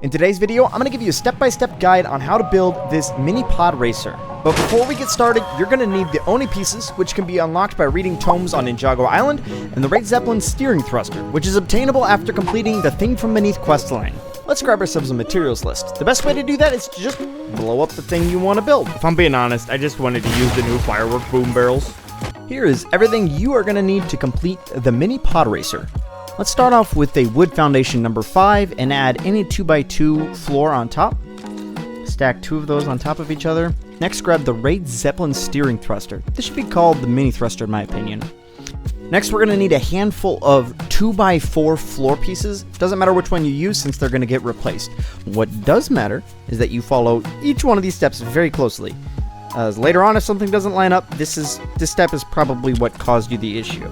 In today's video, I'm going to give you a step-by-step guide on how to build this mini pod racer. But before we get started, you're going to need the Oni pieces, which can be unlocked by reading tomes on Ninjago Island, and the Raid Zeppelin steering thruster, which is obtainable after completing the Thing from Beneath questline. Let's grab ourselves a materials list. The best way to do that is to just blow up the thing you want to build. If I'm being honest, I just wanted to use the new firework boom barrels. Here is everything you are going to need to complete the mini pod racer. Let's start off with a wood foundation number 5 and add any 2x2 floor on top. Stack 2 of those on top of each other. Next, grab the Raid Zeppelin steering thruster. This should be called the mini thruster in my opinion. Next, we're going to need a handful of 2x4 floor pieces. Doesn't matter which one you use since they're going to get replaced. What does matter is that you follow each one of these steps very closely. As later on, if something doesn't line up, this step is probably what caused you the issue.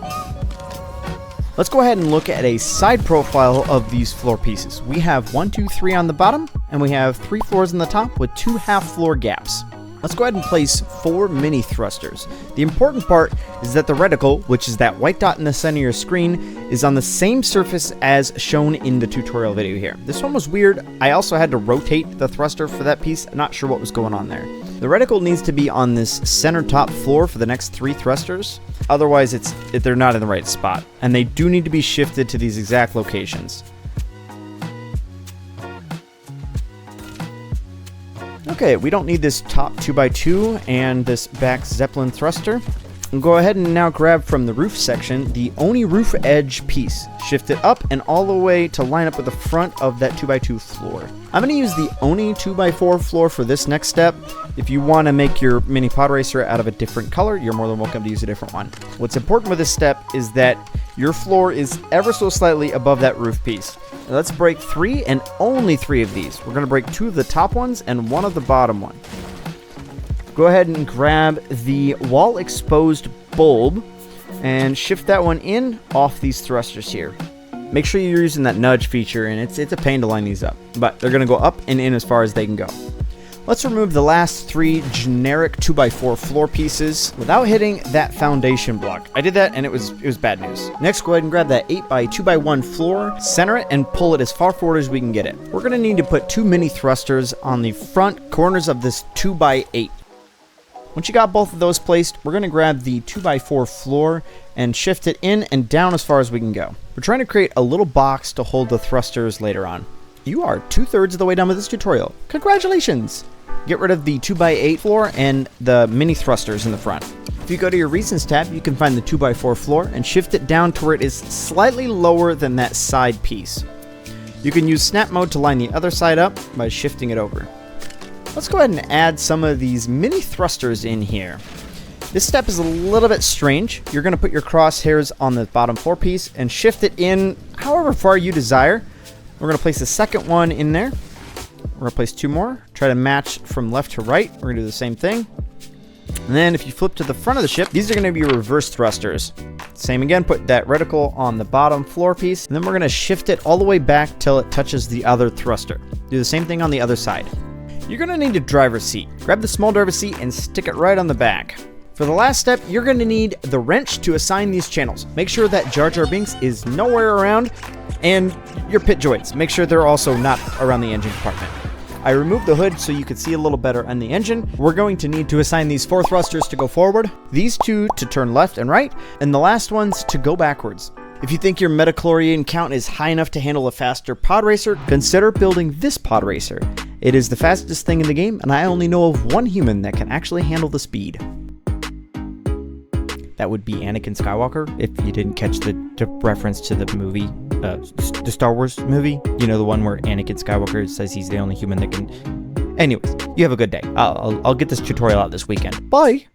Let's go ahead and look at a side profile of these floor pieces. We have 1, 2, 3 on the bottom, and we have 3 floors on the top with 2 half floor gaps. Let's go ahead and place 4 mini thrusters. The important part is that the reticle, which is that white dot in the center of your screen, is on the same surface as shown in the tutorial video here. This one was weird. I also had to rotate the thruster for that piece. I'm not sure what was going on there. The reticle needs to be on this center top floor for the next 3 thrusters. Otherwise, they're not in the right spot. And they do need to be shifted to these exact locations. Okay, we don't need this top 2x2 and this back Zeppelin thruster. We'll go ahead and now grab from the roof section the Oni roof edge piece. Shift it up and all the way to line up with the front of that 2x2 floor. I'm going to use the Oni 2x4 floor for this next step. If you want to make your mini pod racer out of a different color, you're more than welcome to use a different one. What's important with this step is that your floor is ever so slightly above that roof piece. Now let's break 3 and only 3 of these. We're going to break 2 of the top ones and 1 of the bottom one. Go ahead and grab the wall exposed bulb and shift that one in off these thrusters here. Make sure you're using that nudge feature, and it's a pain to line these up, but they're going to go up and in as far as they can go. Let's remove the last 3 generic 2x4 floor pieces without hitting that foundation block. I did that and it was bad news. Next, go ahead and grab that 8x2x1 floor, center it, and pull it as far forward as we can get it. We're going to need to put 2 mini thrusters on the front corners of this 2x8. Once you got both of those placed, we're going to grab the 2x4 floor and shift it in and down as far as we can go. We're trying to create a little box to hold the thrusters later on. You are 2/3 of the way done with this tutorial. Congratulations! Get rid of the 2x8 floor and the mini thrusters in the front. If you go to your Reasons tab, you can find the 2x4 floor and shift it down to where it is slightly lower than that side piece. You can use snap mode to line the other side up by shifting it over. Let's go ahead and add some of these mini thrusters in here. This step is a little bit strange. You're going to put your crosshairs on the bottom floor piece and shift it in however far you desire. We're going to place the second one in there. We're going to place 2 more. Try to match from left to right. We're going to do the same thing. And then if you flip to the front of the ship, these are going to be reverse thrusters. Same again, put that reticle on the bottom floor piece. And then we're going to shift it all the way back till it touches the other thruster. Do the same thing on the other side. You're going to need a driver's seat. Grab the small driver's seat and stick it right on the back. For the last step, you're going to need the wrench to assign these channels. Make sure that Jar Jar Binks is nowhere around, and your pit joints. Make sure they're also not around the engine compartment. I removed the hood so you could see a little better on the engine. We're going to need to assign these 4 thrusters to go forward, these 2 to turn left and right, and the last ones to go backwards. If you think your metachlorian count is high enough to handle a faster pod racer, consider building this pod racer. It is the fastest thing in the game, and I only know of 1 human that can actually handle the speed. That would be Anakin Skywalker, if you didn't catch the reference to the movie, the Star Wars movie. You know, the one where Anakin Skywalker says he's the only human that can... Anyways, you have a good day. I'll get this tutorial out this weekend. Bye!